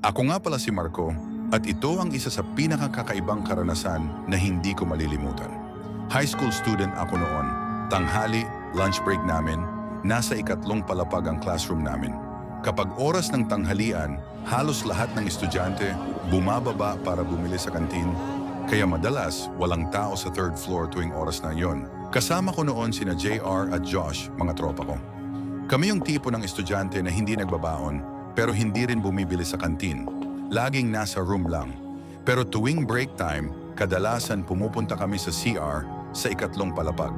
Ako nga pala si Marco at ito ang isa sa pinakakakaibang karanasan na hindi ko malilimutan. High school student ako noon. Tanghali, lunch break namin, nasa ikatlong palapag ang classroom namin. Kapag oras ng tanghalian, halos lahat ng estudyante bumababa para bumili sa kantin, kaya madalas walang tao sa third floor tuwing oras na yon. Kasama ko noon sina JR at Josh, mga tropa ko. Kami yung tipo ng estudyante na hindi nagbabaon pero hindi rin bumibili sa kantin. Laging nasa room lang. Pero tuwing break time, kadalasan pumupunta kami sa CR sa ikatlong palapag.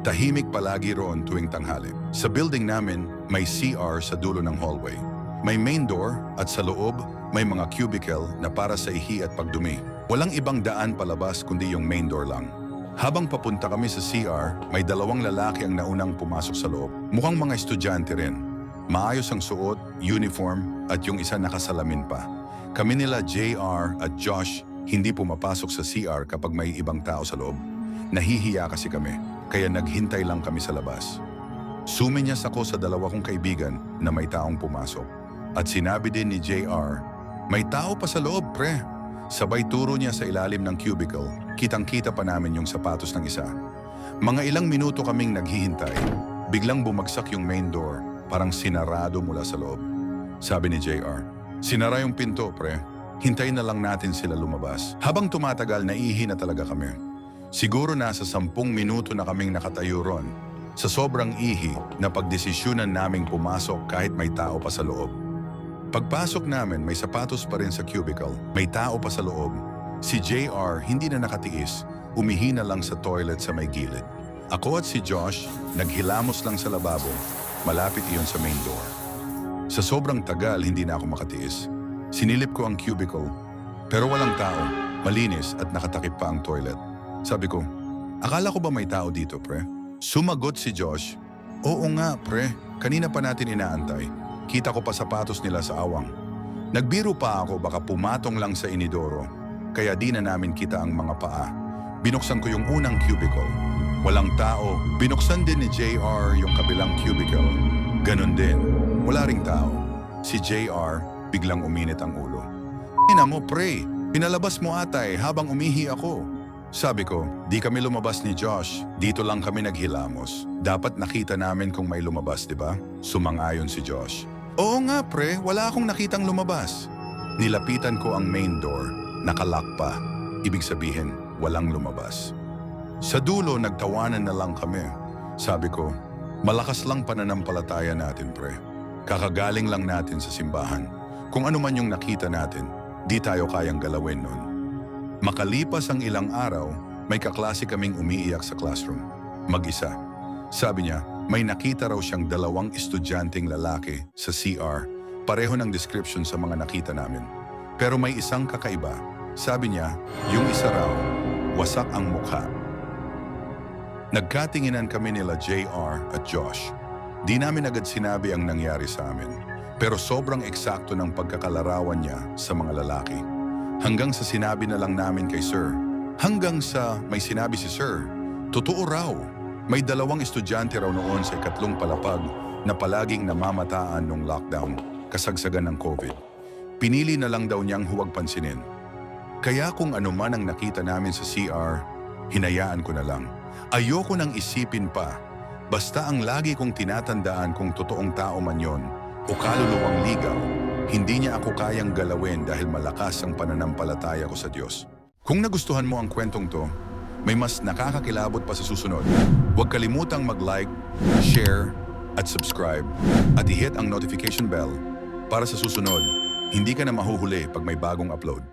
Tahimik palagi roon tuwing tanghali. Sa building namin, may CR sa dulo ng hallway. May main door at sa loob, may mga cubicle na para sa ihi at pagdumi. Walang ibang daan palabas kundi yung main door lang. Habang papunta kami sa CR, may dalawang lalaki ang naunang pumasok sa loob. Mukhang mga estudyante rin. Maayos ang suot, uniform, at yung isa nakasalamin pa. Kami nila JR at Josh hindi pumapasok sa CR kapag may ibang tao sa loob. Nahihiya kasi kami, kaya naghintay lang kami sa labas. Suminyas ako sa dalawa kong kaibigan na may taong pumasok. At sinabi din ni JR, "May tao pa sa loob, pre." Sabay turo niya sa ilalim ng cubicle, kitang-kita pa namin yung sapatos ng isa. Mga ilang minuto kaming naghihintay, biglang bumagsak yung main door, parang sinarado mula sa loob. Sabi ni JR, "Sinara yung pinto, pre. Hintayin na lang natin sila lumabas." Habang tumatagal, naihi na talaga kami. Siguro nasa 10 minuto na kaming nakatayo ron. Sa sobrang ihi, napagdesisyonan naming pumasok kahit may tao pa sa loob. Pagpasok namin, may sapatos pa rin sa cubicle, may tao pa sa loob. Si JR hindi na nakatiis, umihi na lang sa toilet sa may gilid. Ako at si Josh, naghilamos lang sa lababo, malapit iyon sa main door. Sa sobrang tagal, hindi na ako makatiis. Sinilip ko ang cubicle, pero walang tao, malinis at nakatakip pa ang toilet. Sabi ko, "Akala ko ba may tao dito, pre?" Sumagot si Josh, "Oo nga, pre, kanina pa natin inaantay. Kita ko pa sapatos nila sa awang." Nagbiro pa ako baka pumatong lang sa inidoro, kaya di na namin kita ang mga paa. Binuksan ko yung unang cubicle. Walang tao. Binuksan din ni JR yung kabilang cubicle. Ganon din. Wala ring tao. Si JR biglang uminit ang ulo. "Ina mo, pre, pinalabas mo atay habang umihi ako." Sabi ko, "Di kami lumabas ni Josh. Dito lang kami naghilamos. Dapat nakita namin kung may lumabas, di ba?" Sumang-ayon si Josh. "Oo nga, pre. Wala akong nakitang lumabas." Nilapitan ko ang main door. Nakalock pa. Ibig sabihin, walang lumabas. Sa dulo, nagtawanan na lang kami. Sabi ko, "Malakas lang pananampalataya natin, pre. Kakagaling lang natin sa simbahan. Kung ano man yung nakita natin, di tayo kayang galawin nun." Makalipas ang ilang araw, may kaklase kaming umiiyak sa classroom. Mag-isa. Sabi niya, may nakita raw siyang 2 estudyanteng lalaki sa CR. Pareho ng description sa mga nakita namin. Pero may isang kakaiba. Sabi niya, yung isa raw, wasak ang mukha. Nagkatinginan kami nila JR at Josh. Di namin agad sinabi ang nangyari sa amin. Pero sobrang eksakto ng pagkakalarawan niya sa mga lalaki. Hanggang sa sinabi na lang namin kay Sir. Hanggang sa may sinabi si Sir, totoo raw. May 2 estudyante raw noon sa ikatlong palapag na palaging namamataan nung lockdown, kasagsagan ng COVID. Pinili na lang daw niyang huwag pansinin. Kaya kung ano man ang nakita namin sa CR, hinayaan ko na lang. Ayoko nang isipin pa. Basta ang lagi kong tinatandaan kung totoong tao man yon o kaluluwang ligaw, hindi niya ako kayang galawin dahil malakas ang pananampalataya ko sa Diyos. Kung nagustuhan mo ang kwentong to, may mas nakakakilabot pa sa susunod. Huwag kalimutang mag-like, share, at subscribe at i-hit ang notification bell para sa susunod, hindi ka na mahuhuli pag may bagong upload.